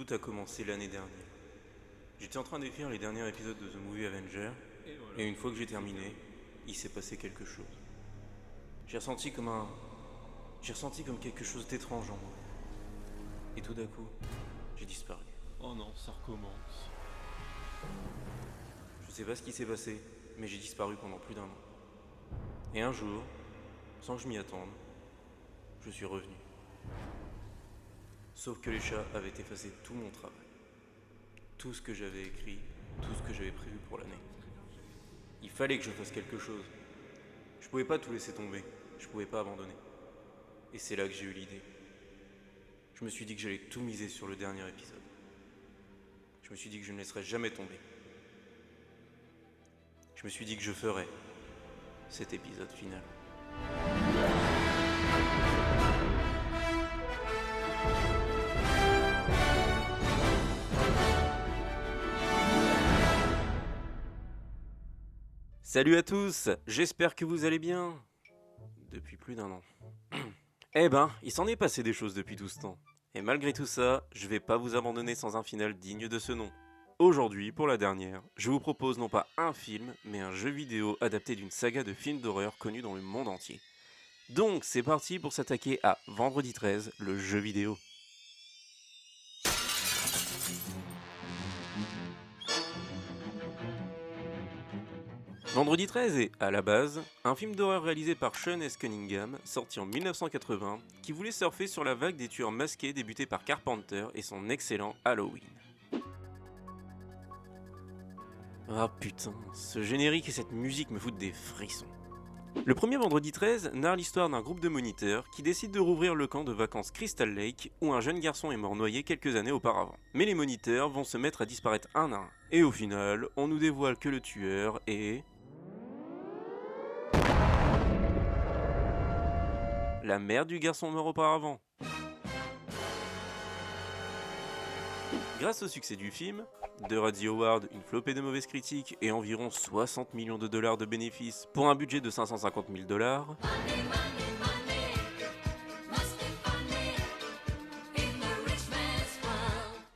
Tout a commencé l'année dernière. J'étais en train d'écrire les derniers épisodes de The Movie Avenger, et une fois que j'ai terminé, il s'est passé quelque chose. J'ai ressenti comme quelque chose d'étrange en moi. Et tout d'un coup, j'ai disparu. Oh non, ça recommence. Je sais pas ce qui s'est passé, mais j'ai disparu pendant plus d'un an. Et un jour, sans que je m'y attende, je suis revenu. Sauf que les chats avaient effacé tout mon travail. Tout ce que j'avais écrit, tout ce que j'avais prévu pour l'année. Il fallait que je fasse quelque chose. Je pouvais pas tout laisser tomber, je pouvais pas abandonner. Et c'est là que j'ai eu l'idée. Je me suis dit que j'allais tout miser sur le dernier épisode. Je me suis dit que je ne laisserais jamais tomber. Je me suis dit que je ferais cet épisode final. Salut à tous, j'espère que vous allez bien. Depuis plus d'un an. Eh ben, il s'en est passé des choses depuis tout ce temps. Et malgré tout ça, je vais pas vous abandonner sans un final digne de ce nom. Aujourd'hui, pour la dernière, je vous propose non pas un film, mais un jeu vidéo adapté d'une saga de films d'horreur connue dans le monde entier. Donc, c'est parti pour s'attaquer à Vendredi 13, le jeu vidéo. Vendredi 13 est, à la base, un film d'horreur réalisé par Sean S. Cunningham, sorti en 1980, qui voulait surfer sur la vague des tueurs masqués débutés par Carpenter et son excellent Halloween. Ah putain, ce générique et cette musique me foutent des frissons. Le premier Vendredi 13 narre l'histoire d'un groupe de moniteurs qui décide de rouvrir le camp de vacances Crystal Lake où un jeune garçon est mort noyé quelques années auparavant. Mais les moniteurs vont se mettre à disparaître un à un. Et au final, on nous dévoile que le tueur est... la mère du garçon mort auparavant. Grâce au succès du film, de Radio Award, une flopée de mauvaises critiques et environ 60 millions de dollars de bénéfices pour un budget de 550 000 dollars,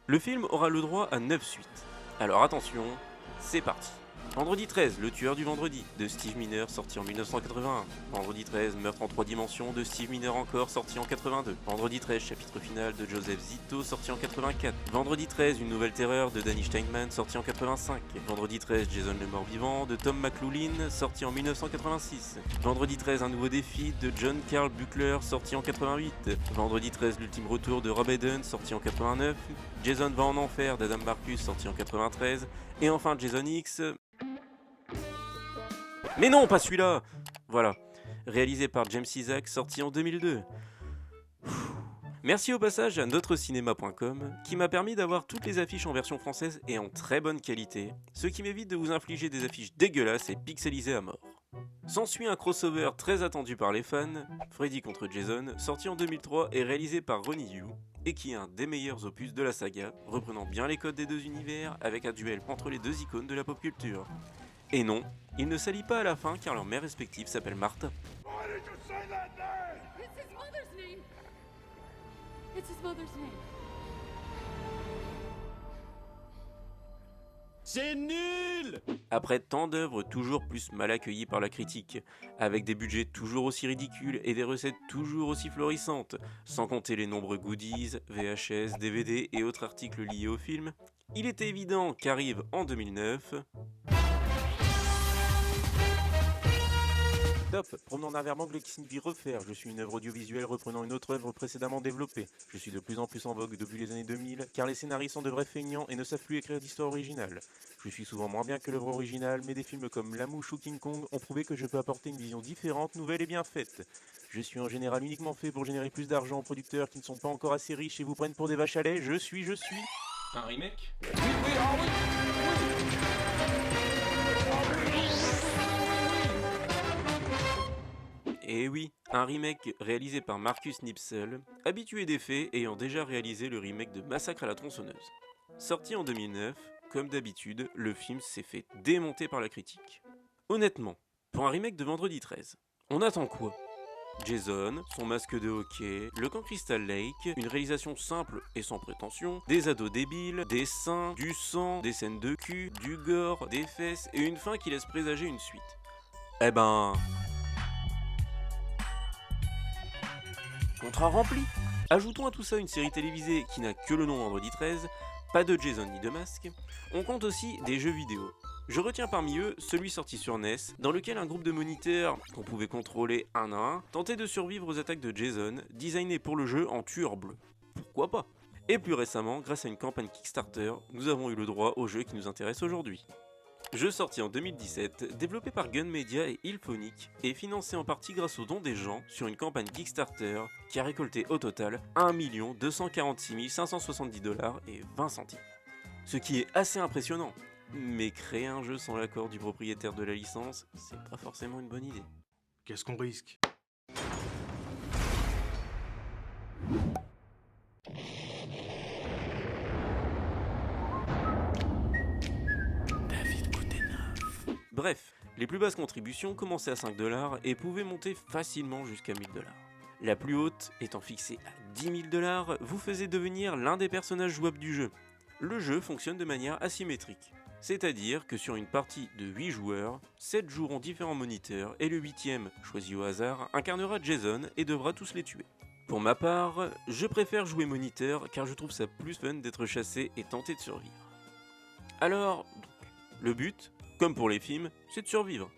le film aura le droit à 9 suites. Alors attention, c'est parti. Vendredi 13, Le tueur du vendredi, de Steve Miner, sorti en 1981. Vendredi 13, Meurtre en 3 dimensions, de Steve Miner encore, sorti en 82. Vendredi 13, Chapitre final, de Joseph Zito, sorti en 84. Vendredi 13, Une nouvelle terreur, de Danny Steinman, sorti en 85. Vendredi 13, Jason le mort-vivant, de Tom McLoughlin, sorti en 1986. Vendredi 13, Un nouveau défi, de John Carl Buechler, sorti en 88. Vendredi 13, L'ultime retour, de Rob Eden, sorti en 89. Jason va en enfer, d'Adam Marcus, sorti en 93. Et enfin Jason X... Mais non, pas celui-là. Voilà, réalisé par James Isaac, sorti en 2002. Merci au passage à NotreCinema.com qui m'a permis d'avoir toutes les affiches en version française et en très bonne qualité, ce qui m'évite de vous infliger des affiches dégueulasses et pixelisées à mort. S'ensuit un crossover très attendu par les fans, Freddy contre Jason, sorti en 2003 et réalisé par Ronnie Yu, et qui est un des meilleurs opus de la saga, reprenant bien les codes des deux univers avec un duel entre les deux icônes de la pop culture. Et non, ils ne s'allient pas à la fin car leur mère respective s'appelle Martha. Why did you say that name? It's his mother's name. It's his mother's name. C'est nul! Après tant d'œuvres toujours plus mal accueillies par la critique, avec des budgets toujours aussi ridicules et des recettes toujours aussi florissantes, sans compter les nombreux goodies, VHS, DVD et autres articles liés au film, il était évident qu'arrive en 2009... Top, promenant d'un verbe anglais qui signifie refaire. Je suis une œuvre audiovisuelle reprenant une autre œuvre précédemment développée. Je suis de plus en plus en vogue depuis les années 2000, car les scénaristes sont de vrais feignants et ne savent plus écrire d'histoire originale. Je suis souvent moins bien que l'œuvre originale, mais des films comme La Mouche ou King Kong ont prouvé que je peux apporter une vision différente, nouvelle et bien faite. Je suis en général uniquement fait pour générer plus d'argent aux producteurs qui ne sont pas encore assez riches et vous prennent pour des vaches à lait. Je suis... Un remake? Et oui, un remake réalisé par Marcus Nispel, habitué des faits ayant déjà réalisé le remake de Massacre à la tronçonneuse. Sorti en 2009, comme d'habitude, le film s'est fait démonter par la critique. Honnêtement, pour un remake de Vendredi 13, on attend quoi? Jason, son masque de hockey, le camp Crystal Lake, une réalisation simple et sans prétention, des ados débiles, des seins, du sang, des scènes de cul, du gore, des fesses et une fin qui laisse présager une suite. Eh ben... Contrat rempli. Ajoutons à tout ça une série télévisée qui n'a que le nom Vendredi 13, pas de Jason ni de masque. On compte aussi des jeux vidéo. Je retiens parmi eux celui sorti sur NES, dans lequel un groupe de moniteurs, qu'on pouvait contrôler un à un, tentait de survivre aux attaques de Jason, designé pour le jeu en tueur bleu. Pourquoi pas? Et plus récemment, grâce à une campagne Kickstarter, nous avons eu le droit au jeu qui nous intéresse aujourd'hui. Jeu sorti en 2017, développé par Gun Media et Illphonic, et financé en partie grâce aux dons des gens sur une campagne Kickstarter qui a récolté au total 1 246 570 $ et 20 centimes. Ce qui est assez impressionnant, mais créer un jeu sans l'accord du propriétaire de la licence, c'est pas forcément une bonne idée. Qu'est-ce qu'on risque? Bref, les plus basses contributions commençaient à 5 $ et pouvaient monter facilement jusqu'à 1000 $. La plus haute, étant fixée à 10 000 $, vous faisait devenir l'un des personnages jouables du jeu. Le jeu fonctionne de manière asymétrique, c'est-à-dire que sur une partie de 8 joueurs, 7 joueront différents moniteurs et le 8ème, choisi au hasard, incarnera Jason et devra tous les tuer. Pour ma part, je préfère jouer moniteur car je trouve ça plus fun d'être chassé et tenter de survivre. Alors, le but, comme pour les films, c'est de survivre.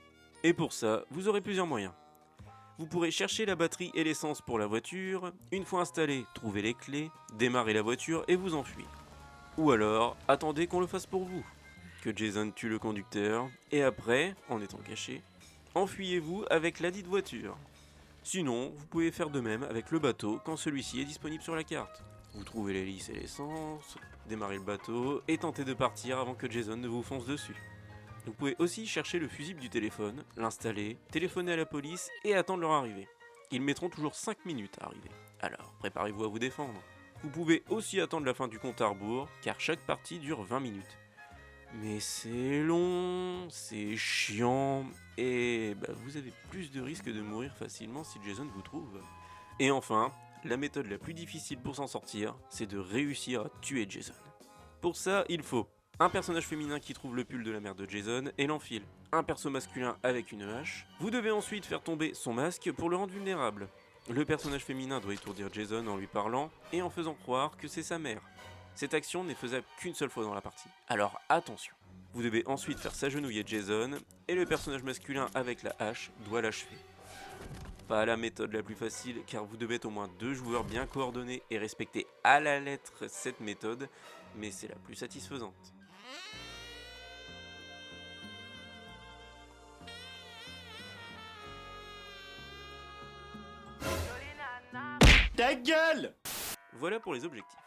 Et pour ça, vous aurez plusieurs moyens. Vous pourrez chercher la batterie et l'essence pour la voiture, une fois installée, trouver les clés, démarrer la voiture et vous enfuir. Ou alors, attendez qu'on le fasse pour vous. Que Jason tue le conducteur, et après, en étant caché, enfuyez-vous avec ladite voiture. Sinon, vous pouvez faire de même avec le bateau quand celui-ci est disponible sur la carte. Vous trouvez l'hélice et l'essence, démarrez le bateau et tentez de partir avant que Jason ne vous fonce dessus. Vous pouvez aussi chercher le fusible du téléphone, l'installer, téléphoner à la police et attendre leur arrivée. Ils mettront toujours 5 minutes à arriver, alors préparez-vous à vous défendre. Vous pouvez aussi attendre la fin du compte à rebours, car chaque partie dure 20 minutes. Mais c'est long, c'est chiant, et vous avez plus de risques de mourir facilement si Jason vous trouve. Et enfin, la méthode la plus difficile pour s'en sortir, c'est de réussir à tuer Jason. Pour ça, il faut un personnage féminin qui trouve le pull de la mère de Jason et l'enfile. Un perso masculin avec une hache. Vous devez ensuite faire tomber son masque pour le rendre vulnérable. Le personnage féminin doit étourdir Jason en lui parlant et en faisant croire que c'est sa mère. Cette action n'est faisable qu'une seule fois dans la partie. Alors attention. Vous devez ensuite faire s'agenouiller Jason et le personnage masculin avec la hache doit l'achever. Pas la méthode la plus facile car vous devez être au moins 2 joueurs bien coordonnés et respecter à la lettre cette méthode, mais c'est la plus satisfaisante. Ta gueule! Voilà pour les objectifs.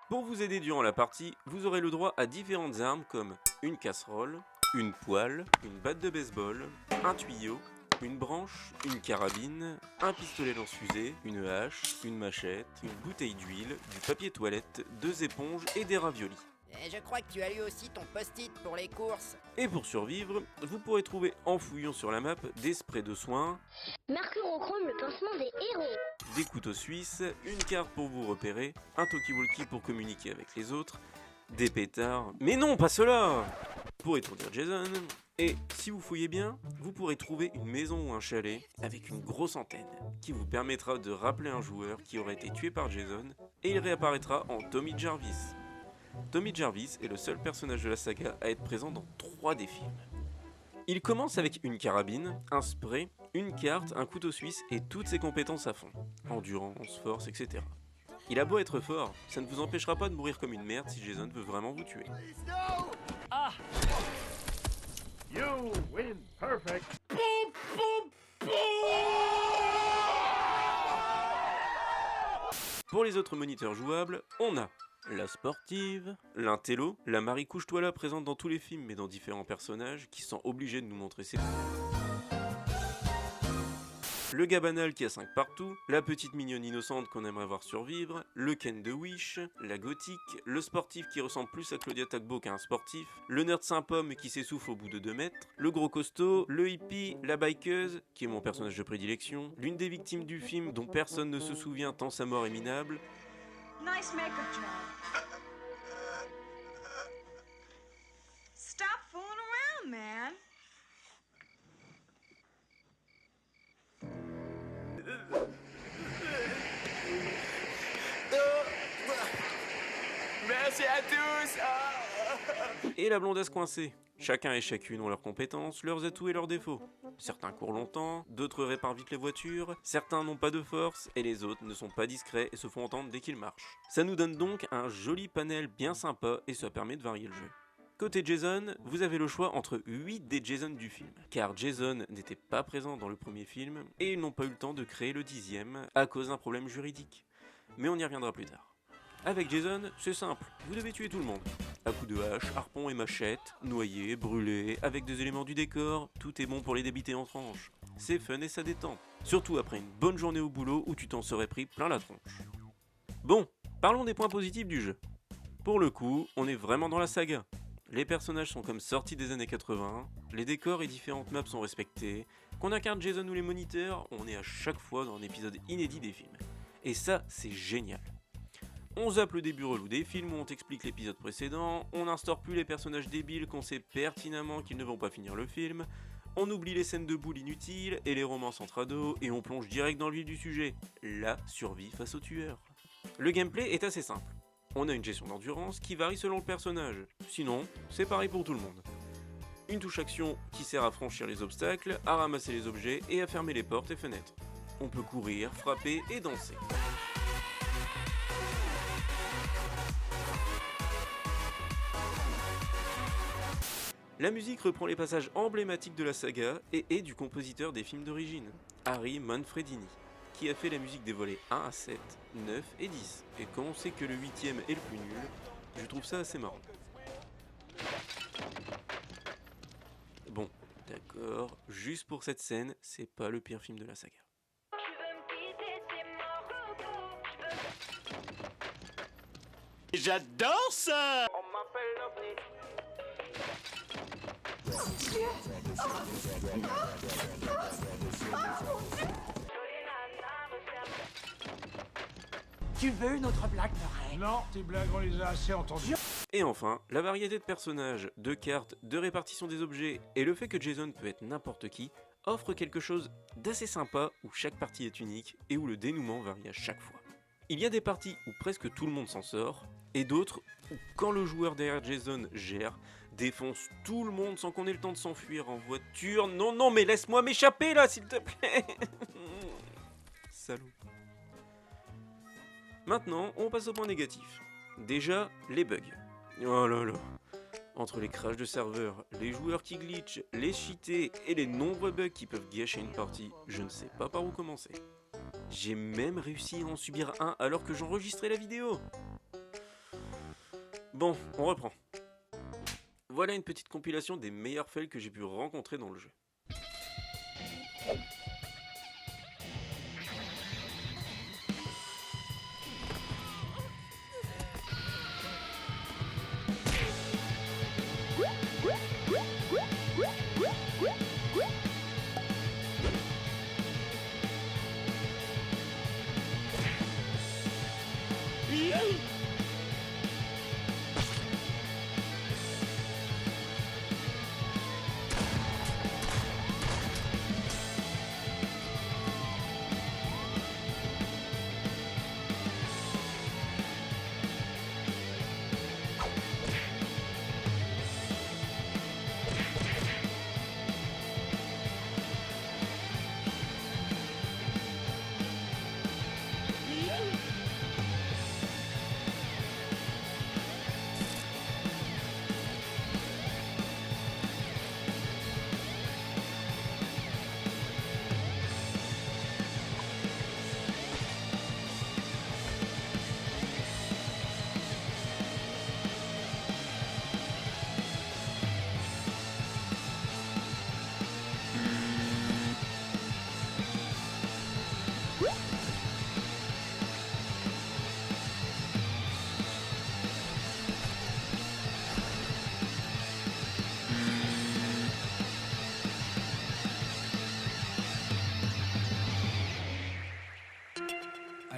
Pour vous aider durant la partie, vous aurez le droit à différentes armes comme une casserole, une poêle, une batte de baseball, un tuyau, une branche, une carabine, un pistolet lance-fusée, une hache, une machette, une bouteille d'huile, du papier toilette, 2 éponges et des raviolis. Et je crois que tu as lu aussi ton post-it pour les courses. Et pour survivre, vous pourrez trouver en fouillant sur la map des sprays de soins, Mercurochrome, le pansement des héros. des couteaux suisses, une carte pour vous repérer, un talkie-walkie pour communiquer avec les autres, des pétards, mais non, pas cela, pour étourdir Jason. Et si vous fouillez bien, vous pourrez trouver une maison ou un chalet avec une grosse antenne qui vous permettra de rappeler un joueur qui aurait été tué par Jason et il réapparaîtra en Tommy Jarvis. Tommy Jarvis est le seul personnage de la saga à être présent dans 3 des films. Il commence avec une carabine, un spray, une carte, un couteau suisse et toutes ses compétences à fond. Endurance, force, etc. Il a beau être fort, ça ne vous empêchera pas de mourir comme une merde si Jason veut vraiment vous tuer. You win perfect. Pour les autres moniteurs jouables, on a la sportive, l'intello, la Marie couche-toi là présente dans tous les films mais dans différents personnages qui sont obligés de nous montrer ses... le gars banal qui a 5 partout, la petite mignonne innocente qu'on aimerait voir survivre, le Ken de Wish, la gothique, le sportif qui ressemble plus à Claudia Tagbo qu'à un sportif, le nerd sympa mais qui s'essouffle au bout de 2 mètres, le gros costaud, le hippie, la bikeuse, qui est mon personnage de prédilection, l'une des victimes du film dont personne ne se souvient tant sa mort est minable, Nice makeup job. Stop fooling around, man. Merci à tous. et la blondasse coincée. Chacun et chacune ont leurs compétences, leurs atouts et leurs défauts. Certains courent longtemps, d'autres réparent vite les voitures, certains n'ont pas de force, et les autres ne sont pas discrets et se font entendre dès qu'ils marchent. Ça nous donne donc un joli panel bien sympa et ça permet de varier le jeu. Côté Jason, vous avez le choix entre 8 des Jason du film, car Jason n'était pas présent dans le premier film, et ils n'ont pas eu le temps de créer le 10e à cause d'un problème juridique. Mais on y reviendra plus tard. Avec Jason, c'est simple, vous devez tuer tout le monde. À coups de hache, harpon et machette, noyer, brûler, avec des éléments du décor, tout est bon pour les débiter en tranches. C'est fun et ça détend. Surtout après une bonne journée au boulot où tu t'en serais pris plein la tronche. Bon, parlons des points positifs du jeu. Pour le coup, on est vraiment dans la saga. Les personnages sont comme sortis des années 80, les décors et différentes maps sont respectés, qu'on incarne Jason ou les moniteurs, on est à chaque fois dans un épisode inédit des films. Et ça, c'est génial. On zappe le début relou des films où on t'explique l'épisode précédent, on n'instaure plus les personnages débiles qu'on sait pertinemment qu'ils ne vont pas finir le film, on oublie les scènes de boules inutiles et les romances entre ados et on plonge direct dans le vif du sujet, la survie face au tueur. Le gameplay est assez simple. On a une gestion d'endurance qui varie selon le personnage, sinon c'est pareil pour tout le monde. Une touche action qui sert à franchir les obstacles, à ramasser les objets et à fermer les portes et fenêtres. On peut courir, frapper et danser. La musique reprend les passages emblématiques de la saga et est du compositeur des films d'origine, Harry Manfredini, qui a fait la musique des volets 1 à 7, 9 et 10. Et quand on sait que le 8ème est le plus nul, je trouve ça assez marrant. Bon, d'accord, juste pour cette scène, c'est pas le pire film de la saga. J'adore ça. Tu veux une autre blague, Murray? Non, tes blagues, on les a assez entendues. Et enfin, la variété de personnages, de cartes, de répartition des objets et le fait que Jason peut être n'importe qui offre quelque chose d'assez sympa où chaque partie est unique et où le dénouement varie à chaque fois. Il y a des parties où presque tout le monde s'en sort et d'autres où quand le joueur derrière Jason gère, défonce tout le monde sans qu'on ait le temps de s'enfuir en voiture. Non, mais laisse-moi m'échapper là, s'il te plaît. Salaud. Maintenant, on passe au point négatif. Déjà, les bugs. Oh là là. Entre les crashs de serveurs, les joueurs qui glitchent, les cheatés et les nombreux bugs qui peuvent gâcher une partie, je ne sais pas par où commencer. J'ai même réussi à en subir un alors que j'enregistrais la vidéo. Bon, on reprend. Voilà une petite compilation des meilleurs fails que j'ai pu rencontrer dans le jeu.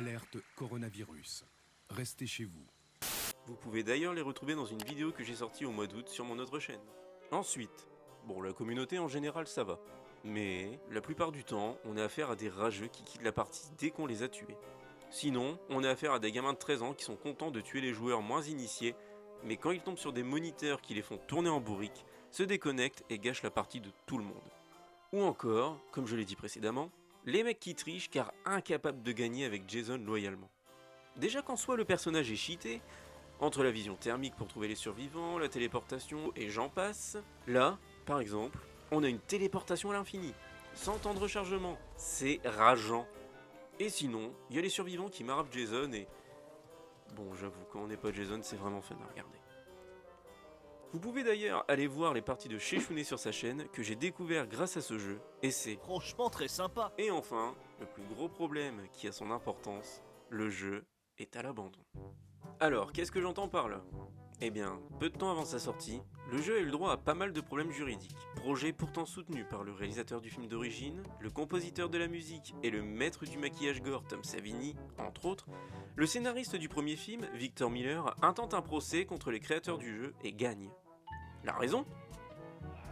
Alerte coronavirus. Restez chez vous. Vous pouvez d'ailleurs les retrouver dans une vidéo que j'ai sortie au mois d'août sur mon autre chaîne. Ensuite, bon, la communauté en général ça va. Mais la plupart du temps, on a affaire à des rageux qui quittent la partie dès qu'on les a tués. Sinon, on a affaire à des gamins de 13 ans qui sont contents de tuer les joueurs moins initiés, mais quand ils tombent sur des moniteurs qui les font tourner en bourrique, se déconnectent et gâchent la partie de tout le monde. Ou encore, comme je l'ai dit précédemment, les mecs qui trichent car incapables de gagner avec Jason loyalement. Déjà qu'en soi le personnage est cheaté, entre la vision thermique pour trouver les survivants, la téléportation et j'en passe, là, par exemple, on a une téléportation à l'infini, sans temps de rechargement, c'est rageant. Et sinon, il y a les survivants qui marrent Jason et... Bon, j'avoue, quand on n'est pas Jason, c'est vraiment fun à regarder. Vous pouvez d'ailleurs aller voir les parties de Sheshune sur sa chaîne que j'ai découvert grâce à ce jeu, et c'est Franchement très sympa. Et enfin, le plus gros problème qui a son importance, le jeu est à l'abandon. Alors, qu'est-ce que j'entends par là ? Eh bien, peu de temps avant sa sortie, le jeu a eu le droit à pas mal de problèmes juridiques. Projet pourtant soutenu par le réalisateur du film d'origine, le compositeur de la musique et le maître du maquillage gore Tom Savini, entre autres, le scénariste du premier film, Victor Miller, intente un procès contre les créateurs du jeu et gagne. La raison ?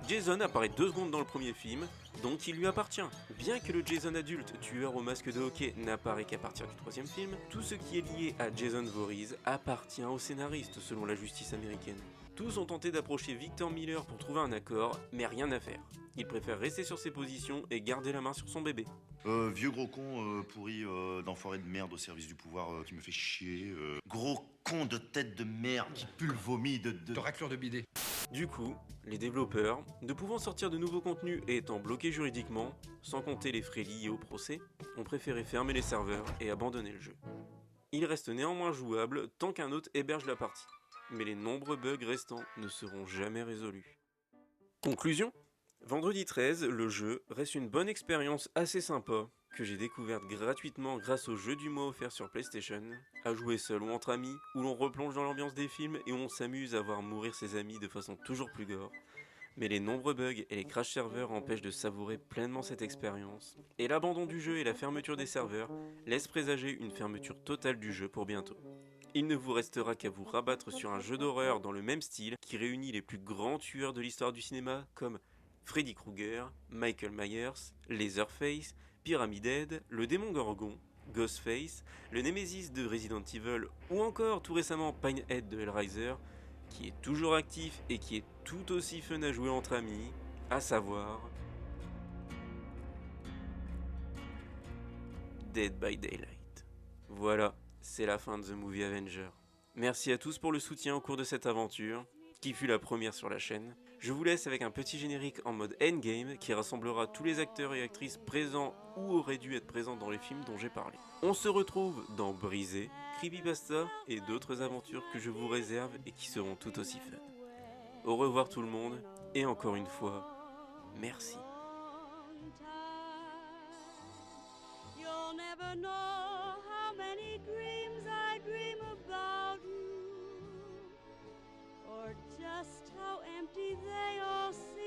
Jason apparaît 2 secondes dans le premier film, donc il lui appartient. Bien que le Jason adulte, tueur au masque de hockey, n'apparaît qu'à partir du 3e film, tout ce qui est lié à Jason Voorhees appartient au scénariste selon la justice américaine. Tous ont tenté d'approcher Victor Miller pour trouver un accord, mais rien à faire. Il préfère rester sur ses positions et garder la main sur son bébé. Vieux gros con pourri d'enfoiré de merde au service du pouvoir qui me fait chier. Gros con de tête de merde qui pue le vomi de raclure de bidet. Du coup, les développeurs, ne pouvant sortir de nouveaux contenus et étant bloqués juridiquement, sans compter les frais liés au procès, ont préféré fermer les serveurs et abandonner le jeu. Il reste néanmoins jouable tant qu'un hôte héberge la partie, mais les nombreux bugs restants ne seront jamais résolus. Conclusion ? Vendredi 13, le jeu reste une bonne expérience assez sympa, que j'ai découverte gratuitement grâce au jeu du mois offert sur PlayStation, à jouer seul ou entre amis, où l'on replonge dans l'ambiance des films et où on s'amuse à voir mourir ses amis de façon toujours plus gore. Mais les nombreux bugs et les crash serveurs empêchent de savourer pleinement cette expérience, et l'abandon du jeu et la fermeture des serveurs laissent présager une fermeture totale du jeu pour bientôt. Il ne vous restera qu'à vous rabattre sur un jeu d'horreur dans le même style qui réunit les plus grands tueurs de l'histoire du cinéma comme Freddy Krueger, Michael Myers, Leatherface, Pyramid Head, le démon Gorgon, Ghostface, le Nemesis de Resident Evil ou encore tout récemment Pinehead de Hellraiser, qui est toujours actif et qui est tout aussi fun à jouer entre amis, à savoir Dead by Daylight. Voilà, c'est la fin de The Movie Avenger. Merci à tous pour le soutien au cours de cette aventure, qui fut la première sur la chaîne. Je vous laisse avec un petit générique en mode endgame qui rassemblera tous les acteurs et actrices présents ou auraient dû être présents dans les films dont j'ai parlé. On se retrouve dans Brisé, Creepypasta et d'autres aventures que je vous réserve et qui seront tout aussi fun. Au revoir tout le monde et encore une fois, merci. You'll never know how many dreams I dream about you, or just how empty they all seem.